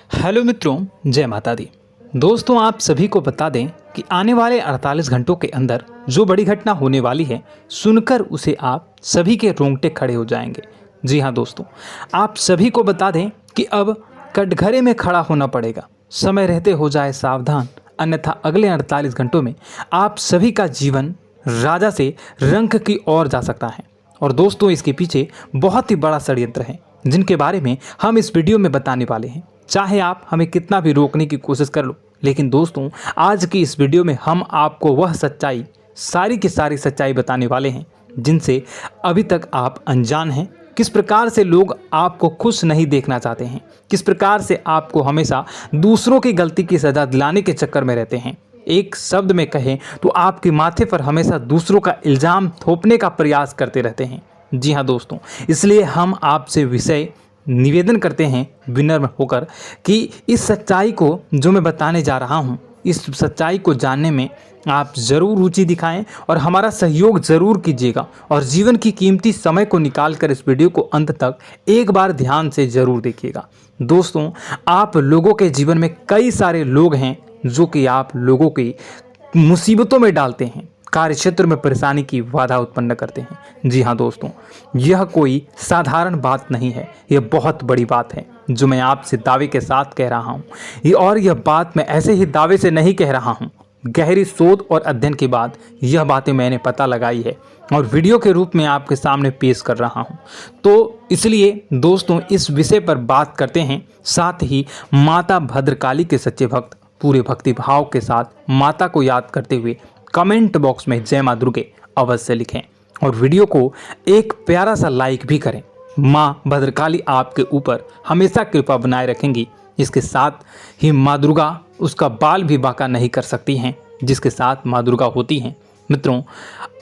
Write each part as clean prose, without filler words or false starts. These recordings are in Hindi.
हेलो मित्रों, जय माता दी। दोस्तों, आप सभी को बता दें कि आने वाले 48 घंटों के अंदर जो बड़ी घटना होने वाली है, सुनकर उसे आप सभी के रोंगटे खड़े हो जाएंगे। जी हाँ दोस्तों, आप सभी को बता दें कि अब कटघरे में खड़ा होना पड़ेगा। समय रहते हो जाए सावधान, अन्यथा अगले 48 घंटों में आप सभी का जीवन राजा से रंक की ओर जा सकता है। और दोस्तों, इसके पीछे बहुत ही बड़ा षड्यंत्र है जिनके बारे में हम इस वीडियो में बताने वाले हैं। चाहे आप हमें कितना भी रोकने की कोशिश कर लो, लेकिन दोस्तों, आज की इस वीडियो में हम आपको वह सच्चाई, सारी की सारी सच्चाई बताने वाले हैं जिनसे अभी तक आप अनजान हैं। किस प्रकार से लोग आपको खुश नहीं देखना चाहते हैं, किस प्रकार से आपको हमेशा दूसरों की गलती की सज़ा दिलाने के चक्कर में रहते हैं। एक शब्द में कहें तो आपके माथे पर हमेशा दूसरों का इल्ज़ाम थोपने का प्रयास करते रहते हैं। जी हाँ दोस्तों, इसलिए हम आपसे विषय निवेदन करते हैं विनम्र होकर कि इस सच्चाई को जो मैं बताने जा रहा हूँ, इस सच्चाई को जानने में आप ज़रूर रुचि दिखाएं और हमारा सहयोग ज़रूर कीजिएगा। और जीवन की कीमती समय को निकाल कर इस वीडियो को अंत तक एक बार ध्यान से ज़रूर देखिएगा। दोस्तों, आप लोगों के जीवन में कई सारे लोग हैं जो कि आप लोगों की मुसीबतों में डालते हैं, कार्य क्षेत्र में परेशानी की बाधा उत्पन्न करते हैं। जी हाँ दोस्तों, यह कोई साधारण बात नहीं है, यह बहुत बड़ी बात है जो मैं आपसे दावे के साथ कह रहा हूँ। और यह बात मैं ऐसे ही दावे से नहीं कह रहा हूँ, गहरी शोध और अध्ययन के बाद यह बातें मैंने पता लगाई है और वीडियो के रूप में आपके सामने पेश कर रहा हूँ। तो इसलिए दोस्तों, इस विषय पर बात करते हैं। साथ ही माता भद्रकाली के सच्चे भक्त पूरे भक्ति भाव के साथ माता को याद करते हुए कमेंट बॉक्स में जय मां दुर्गे अवश्य लिखें और वीडियो को एक प्यारा सा लाइक भी करें। मां भद्रकाली आपके ऊपर हमेशा कृपा बनाए रखेंगी। इसके साथ ही मां दुर्गा उसका बाल भी बांका नहीं कर सकती हैं जिसके साथ मां दुर्गा होती हैं। मित्रों,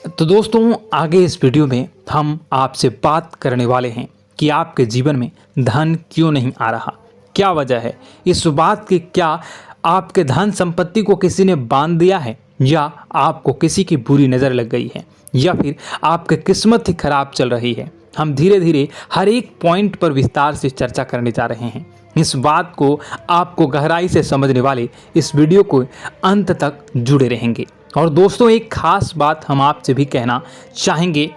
तो दोस्तों, आगे इस वीडियो में हम आपसे बात करने वाले हैं कि आपके जीवन में धन क्यों नहीं आ रहा, क्या वजह है इस बात की। क्या आपके धन संपत्ति को किसी ने बांध दिया है, या आपको किसी की बुरी नज़र लग गई है, या फिर आपकी किस्मत ही खराब चल रही है। हम धीरे धीरे हर एक पॉइंट पर विस्तार से चर्चा करने जा रहे हैं। इस बात को आपको गहराई से समझने वाले इस वीडियो को अंत तक जुड़े रहेंगे। और दोस्तों, एक खास बात हम आपसे भी कहना चाहेंगे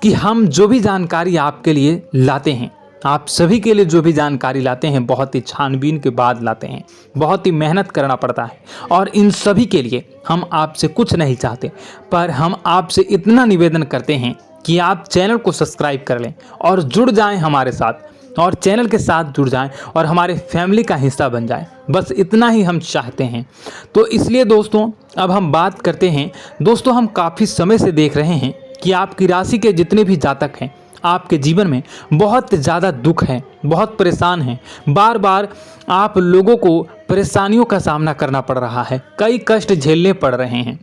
कि हम जो भी जानकारी आपके लिए लाते हैं, आप सभी के लिए जो भी जानकारी लाते हैं, बहुत ही छानबीन के बाद लाते हैं, बहुत ही मेहनत करना पड़ता है। और इन सभी के लिए हम आपसे कुछ नहीं चाहते, पर हम आपसे इतना निवेदन करते हैं कि आप चैनल को सब्सक्राइब कर लें और जुड़ जाएं हमारे साथ, और चैनल के साथ जुड़ जाएं और हमारे फैमिली का हिस्सा बन जाएं। बस इतना ही हम चाहते हैं। तो इसलिए दोस्तों, अब हम बात करते हैं। दोस्तों, हम काफ़ी समय से देख रहे हैं कि आपकी राशि के जितने भी जातक हैं, आपके जीवन में बहुत ज़्यादा दुख है, बहुत परेशान हैं। बार बार आप लोगों को परेशानियों का सामना करना पड़ रहा है, कई कष्ट झेलने पड़ रहे हैं।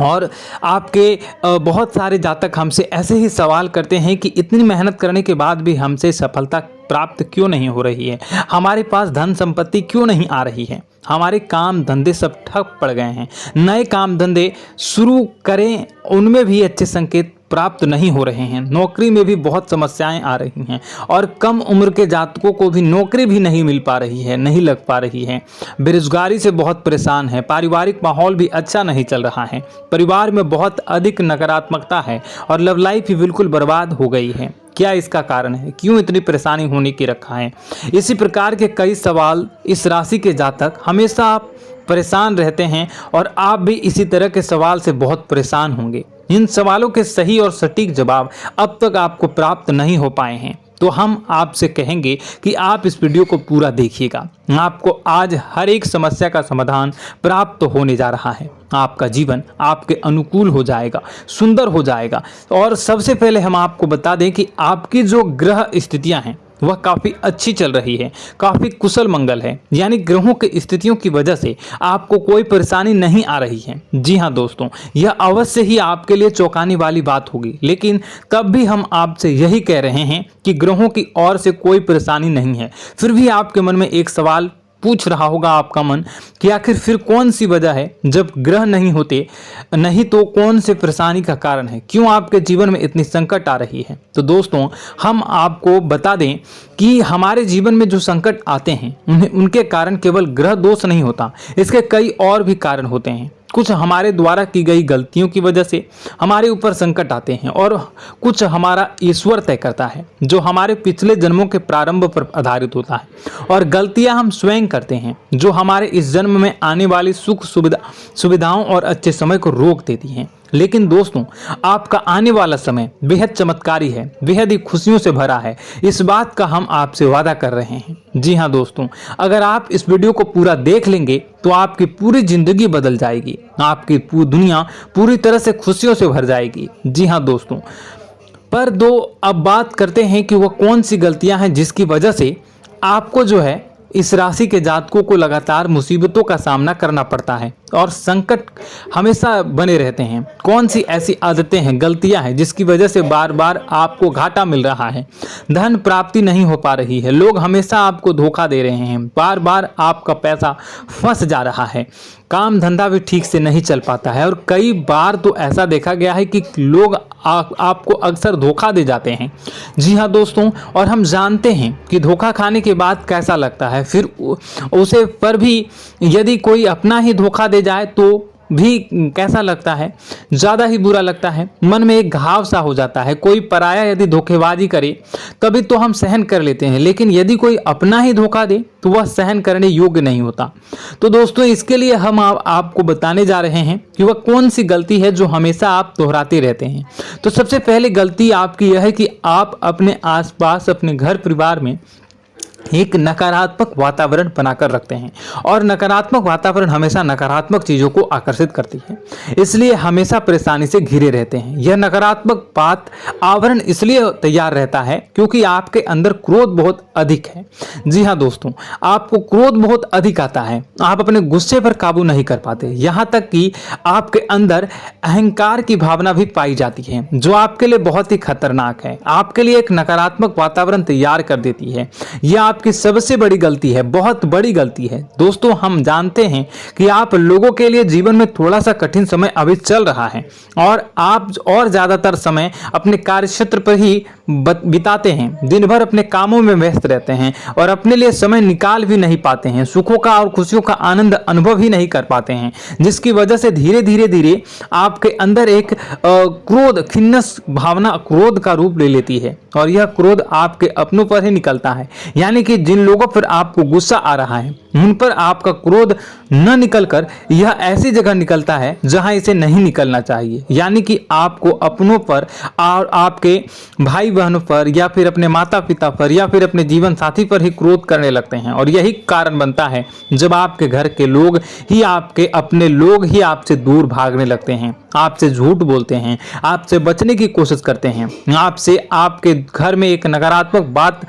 और आपके बहुत सारे जातक हमसे ऐसे ही सवाल करते हैं कि इतनी मेहनत करने के बाद भी हमसे सफलता प्राप्त क्यों नहीं हो रही है, हमारे पास धन संपत्ति क्यों नहीं आ रही है, हमारे काम धंधे सब ठप पड़ गए हैं, नए काम धंधे शुरू करें उनमें भी अच्छे संकेत प्राप्त नहीं हो रहे हैं, नौकरी में भी बहुत समस्याएं आ रही हैं, और कम उम्र के जातकों को भी नौकरी भी नहीं मिल पा रही है, नहीं लग पा रही है, बेरोजगारी से बहुत परेशान है, पारिवारिक माहौल भी अच्छा नहीं चल रहा है, परिवार में बहुत अधिक नकारात्मकता है और लव लाइफ भी बिल्कुल बर्बाद हो गई है। क्या इसका कारण है, क्यों इतनी परेशानी होने की रखा है? इसी प्रकार के कई सवाल इस राशि के जातक हमेशा आप परेशान रहते हैं और आप भी इसी तरह के सवाल से बहुत परेशान होंगे। इन सवालों के सही और सटीक जवाब अब तक आपको प्राप्त नहीं हो पाए हैं, तो हम आपसे कहेंगे कि आप इस वीडियो को पूरा देखिएगा। आपको आज हर एक समस्या का समाधान प्राप्त होने जा रहा है। आपका जीवन आपके अनुकूल हो जाएगा, सुंदर हो जाएगा। और सबसे पहले हम आपको बता दें कि आपकी जो ग्रह स्थितियां हैं वह काफ़ी अच्छी चल रही है, काफ़ी कुशल मंगल है, यानी ग्रहों की स्थितियों की वजह से आपको कोई परेशानी नहीं आ रही है। जी हाँ दोस्तों, यह अवश्य ही आपके लिए चौंकाने वाली बात होगी, लेकिन तब भी हम आपसे यही कह रहे हैं कि ग्रहों की ओर से कोई परेशानी नहीं है। फिर भी आपके मन में एक सवाल पूछ रहा होगा आपका मन कि आखिर फिर कौन सी वजह है, जब ग्रह नहीं होते नहीं तो कौन से परेशानी का कारण है, क्यों आपके जीवन में इतनी संकट आ रही है। तो दोस्तों हम आपको बता दें कि हमारे जीवन में जो संकट आते हैं उनके कारण केवल ग्रह दोष नहीं होता, इसके कई और भी कारण होते हैं। कुछ हमारे द्वारा की गई गलतियों की वजह से हमारे ऊपर संकट आते हैं और कुछ हमारा ईश्वर तय करता है, जो हमारे पिछले जन्मों के प्रारंभ पर आधारित होता है। और गलतियां हम स्वयं करते हैं, जो हमारे इस जन्म में आने वाली सुख सुविधाओं और अच्छे समय को रोक देती हैं। लेकिन दोस्तों आपका आने वाला समय बेहद चमत्कारी है, बेहद ही खुशियों से भरा है, इस बात का हम आपसे वादा कर रहे हैं। जी हाँ दोस्तों, अगर आप इस वीडियो को पूरा देख लेंगे तो आपकी पूरी जिंदगी बदल जाएगी, आपकी पूरी दुनिया पूरी तरह से खुशियों से भर जाएगी। जी हाँ दोस्तों, पर अब बात करते हैं कि वह कौन सी गलतियां हैं जिसकी वजह से आपको जो है इस राशि के जातकों को लगातार मुसीबतों का सामना करना पड़ता है और संकट हमेशा बने रहते हैं। कौन सी ऐसी आदतें हैं, गलतियां हैं जिसकी वजह से बार बार आपको घाटा मिल रहा है, धन प्राप्ति नहीं हो पा रही है, लोग हमेशा आपको धोखा दे रहे हैं, बार बार आपका पैसा फंस जा रहा है, काम धंधा भी ठीक से नहीं चल पाता है और कई बार तो ऐसा देखा गया है कि लोग आपको अक्सर धोखा दे जाते हैं। जी हाँ दोस्तों, और हम जानते हैं कि धोखा खाने के बाद कैसा लगता है, फिर उसे पर भी यदि कोई अपना ही धोखा दे जाए तो भी कैसा लगता है, ज़्यादा ही बुरा लगता है, मन में एक घाव सा हो जाता है। कोई पराया यदि धोखेबाजी करे तभी तो हम सहन कर लेते हैं, लेकिन यदि कोई अपना ही धोखा दे तो वह सहन करने योग्य नहीं होता। तो दोस्तों इसके लिए हम आपको बताने जा रहे हैं कि वह कौन सी गलती है जो हमेशा आप दोहराते रहते हैं। तो सबसे पहले गलती आपकी यह है कि आप अपने आसपास, अपने घर परिवार में एक नकारात्मक वातावरण बनाकर रखते हैं और नकारात्मक वातावरण हमेशा नकारात्मक चीज़ों को आकर्षित करती है, इसलिए हमेशा परेशानी से घिरे रहते हैं। यह नकारात्मक आवरण इसलिए तैयार रहता है क्योंकि आपके अंदर क्रोध बहुत अधिक है। जी हाँ दोस्तों, आपको क्रोध बहुत अधिक आता है, आप अपने गुस्से पर काबू नहीं कर पाते, यहाँ तक कि आपके अंदर अहंकार की भावना भी पाई जाती है, जो आपके लिए बहुत ही खतरनाक है, आपके लिए एक नकारात्मक वातावरण तैयार कर देती है। यह आपकी सबसे बड़ी गलती है, बहुत बड़ी गलती है। दोस्तों हम जानते हैं कि आप लोगों के लिए जीवन में थोड़ा सा कठिन समय अभी चल रहा है और आप और ज़्यादातर समय अपने कार्य क्षेत्र पर ही बिताते हैं, दिन भर अपने कामों में व्यस्त रहते हैं और अपने लिए समय निकाल भी नहीं पाते हैं, सुखों का और खुशियों का आनंद अनुभव ही नहीं कर पाते हैं, जिसकी वजह से धीरे धीरे आपके अंदर एक क्रोध, खिन्नस भावना क्रोध का रूप ले लेती है और यह क्रोध आपके अपनों पर ही निकलता है। यानी कि जिन लोगों पर आपको गुस्सा आ रहा है उन पर आपका क्रोध न निकलकर यह ऐसी जगह निकलता है जहां इसे नहीं निकलना चाहिए। यानी कि आपको अपनों पर और आपके भाई बहनों पर या फिर अपने माता पिता पर या फिर अपने जीवन साथी पर ही क्रोध करने लगते हैं और यही कारण बनता है जब आपके घर के लोग ही, आपके अपने लोग ही आपसे दूर भागने लगते हैं, आपसे झूठ बोलते हैं, आपसे बचने की कोशिश करते हैं, आपसे आपके घर में एक नकारात्मक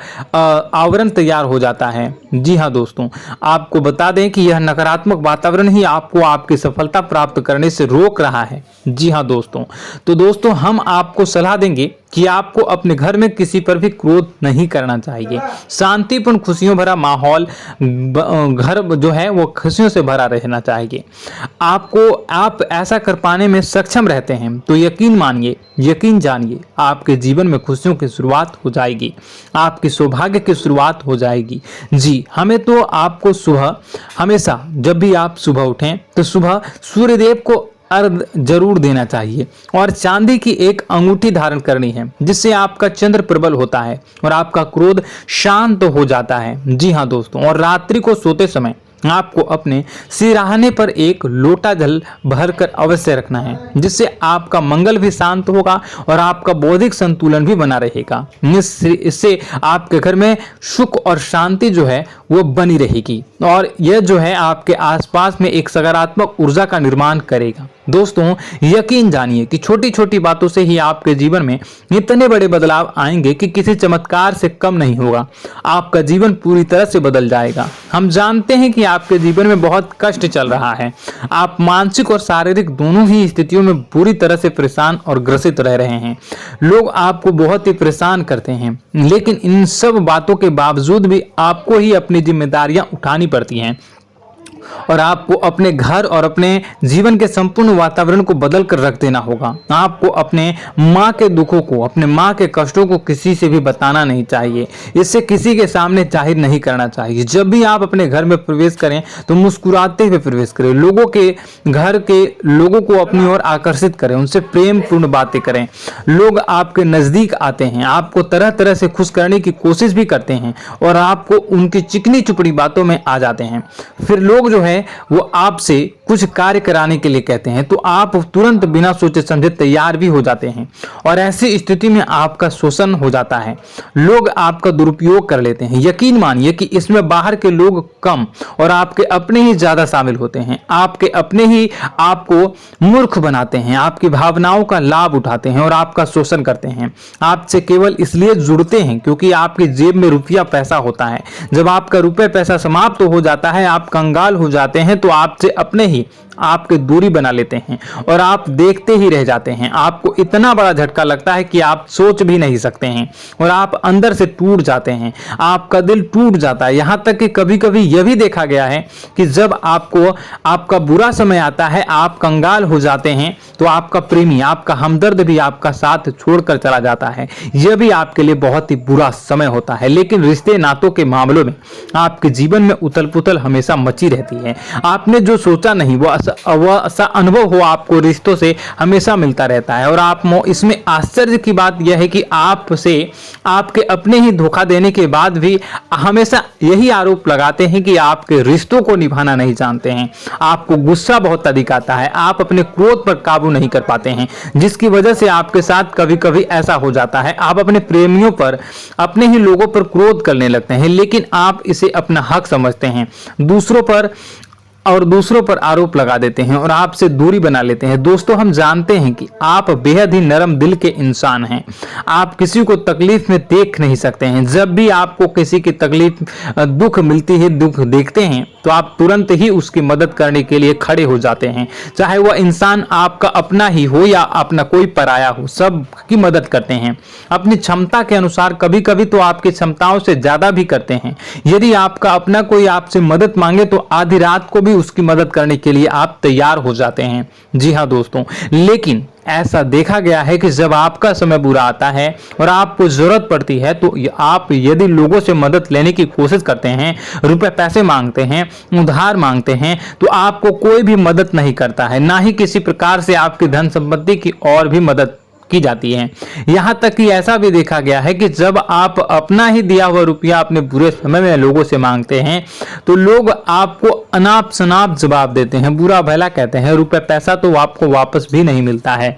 आवरण तैयार हो जाता है। जी हाँ दोस्तों, आपको बता दें कि यह नकारात्मक वातावरण ही आपको आपकी सफलता प्राप्त करने से रोक रहा है। जी हाँ दोस्तों, तो दोस्तों हम आपको सलाह देंगे कि आपको अपने घर में किसी पर भी क्रोध नहीं करना चाहिए। शांतिपूर्ण खुशियों भरा माहौल, घर जो है वो खुशियों से भरा रहना चाहिए। आप ऐसा कर पाने में सक्षम रहते हैं तो यकीन मानिए, यकीन जानिए, आपके जीवन में खुशियों की शुरुआत हो जाएगी, आपकी सौभाग्य की शुरुआत हो जाएगी। जी हमें तो आपको सुबह, हमेशा जब भी आप सुबह उठें तो सुबह सूर्यदेव को अर्घ जरूर देना चाहिए और चांदी की एक अंगूठी धारण करनी है, जिससे आपका चंद्र प्रबल होता है और आपका क्रोध शांत हो जाता है। जी हाँ दोस्तों, और रात्रि को सोते समय आपको अपने सिरहाने पर एक लोटा जल भरकर अवश्य रखना है, जिससे आपका मंगल भी शांत होगा और आपका बौद्धिक संतुलन भी बना रहेगा। इससे आपके घर में सुख और शांति जो है वो बनी रहेगी और यह जो है आपके आसपास में एक सकारात्मक ऊर्जा का निर्माण करेगा। दोस्तों यकीन जानिए कि छोटी छोटी बातों से ही आपके जीवन में इतने बड़े बदलाव आएंगे कि किसी चमत्कार से कम नहीं होगा, आपका जीवन पूरी तरह से बदल जाएगा। हम जानते हैं कि आपके जीवन में बहुत कष्ट चल रहा है। आप मानसिक और शारीरिक दोनों ही स्थितियों में बुरी तरह से परेशान और ग्रसित रह रहे हैं। लोग आपको बहुत ही परेशान करते हैं, लेकिन इन सब बातों के बावजूद भी आपको ही अपनी जिम्मेदारियां उठानी पड़ती हैं और आपको अपने घर और अपने जीवन के संपूर्ण वातावरण को बदल कर रख देना होगा। आपको अपने माँ के दुखों को, अपने माँ के कष्टों को किसी से भी बताना नहीं चाहिए, इससे किसी के सामने जाहिर नहीं करना चाहिए। जब भी आप अपने घर में प्रवेश करें तो मुस्कुराते हुए प्रवेश करें, लोगों के घर के लोगों को अपनी ओर आकर्षित करें, उनसे प्रेम पूर्ण बातें करें। लोग आपके नजदीक आते हैं, आपको तरह तरह से खुश करने की कोशिश भी करते हैं और आपको उनकी चिकनी चुपड़ी बातों में आ जाते हैं। फिर लोग जो है वो आपसे कुछ कार्य कराने के लिए कहते हैं तो आप तुरंत बिना सोचे समझे तैयार भी हो जाते हैं और ऐसी स्थिति में आपका शोषण हो जाता है। लोग आपका दुरुपयोग कर लेते हैं। यकीन मानिए कि इसमें बाहर के लोग कम और आपके अपने ही ज्यादा शामिल होते हैं। आपके अपने ही आपको मूर्ख बनाते हैं, आपकी भावनाओं का लाभ उठाते हैं और आपका शोषण करते हैं। आपसे केवल इसलिए जुड़ते हैं क्योंकि आपकी जेब में रुपया पैसा होता है। जब आपका रुपया पैसा समाप्त हो जाता है, आप कंगाल हो जाते हैं तो आपसे अपने ही आपके दूरी बना लेते हैं और आप देखते ही रह जाते हैं। आपको इतना बड़ा झटका लगता है कि आप सोच भी नहीं सकते हैं और आप अंदर से टूट जाते हैं। आपका दिल टूट जाता है। यहाँ तक कि कभी कभी यह भी देखा गया है कि जब आपको आपका बुरा समय आता है, आप कंगाल हो जाते हैं तो आपका प्रेमी, आपका हमदर्द भी आपका साथ छोड़कर चला जाता है। यह भी आपके लिए बहुत ही बुरा समय होता है। लेकिन रिश्ते नातों के मामलों में आपके जीवन में उथल पुथल हमेशा मची रहती है। आपने जो सोचा नहीं वो ऐसा अनुभव हो आपको रिश्तों से हमेशा मिलता रहता है और आप इसमें आश्चर्य की बात यह है कि आपसे आपके अपने ही धोखा देने के बाद भी हमेशा यही आरोप लगाते हैं कि आपके रिश्तों को निभाना नहीं जानते हैं। आपको गुस्सा बहुत अधिक आता है, आप अपने क्रोध पर काबू नहीं कर पाते हैं, जिसकी वजह से आपके साथ कभी कभी ऐसा हो जाता है आप अपने प्रेमियों पर, अपने ही लोगों पर क्रोध करने लगते हैं, लेकिन आप इसे अपना हक समझते हैं, दूसरों पर आरोप लगा देते हैं और आपसे दूरी बना लेते हैं। दोस्तों, हम जानते हैं कि आप बेहद ही नरम दिल के इंसान हैं। आप किसी को तकलीफ में देख नहीं सकते हैं। जब भी आपको किसी की तकलीफ, दुख मिलती है, दुख देखते हैं तो आप तुरंत ही उसकी मदद करने के लिए खड़े हो जाते हैं। चाहे वह इंसान आपका अपना ही हो या अपना कोई पराया हो, सब की मदद करते हैं अपनी क्षमता के अनुसार। कभी कभी तो आपकी क्षमताओं से ज्यादा भी करते हैं। यदि आपका अपना कोई आपसे मदद मांगे तो आधी रात को भी उसकी मदद करने के लिए आप तैयार हो जाते हैं। जी हाँ दोस्तों, लेकिन ऐसा देखा गया है कि जब आपका समय बुरा आता है और आपको जरूरत पड़ती है तो आप यदि लोगों से मदद लेने की कोशिश करते हैं, रुपए पैसे मांगते हैं, उधार मांगते हैं, तो आपको कोई भी मदद नहीं करता है। ना ही किसी प्रकार से आपकी धन संपत्ति की और भी मदद की जाती है। यहां तक कि ऐसा भी देखा गया है कि जब आप अपना ही दिया हुआ रुपया अपने बुरे समय में लोगों से मांगते हैं तो लोग आपको अनाप शनाप जवाब देते हैं, बुरा भला कहते हैं। रुपया पैसा तो आपको वापस भी नहीं मिलता है।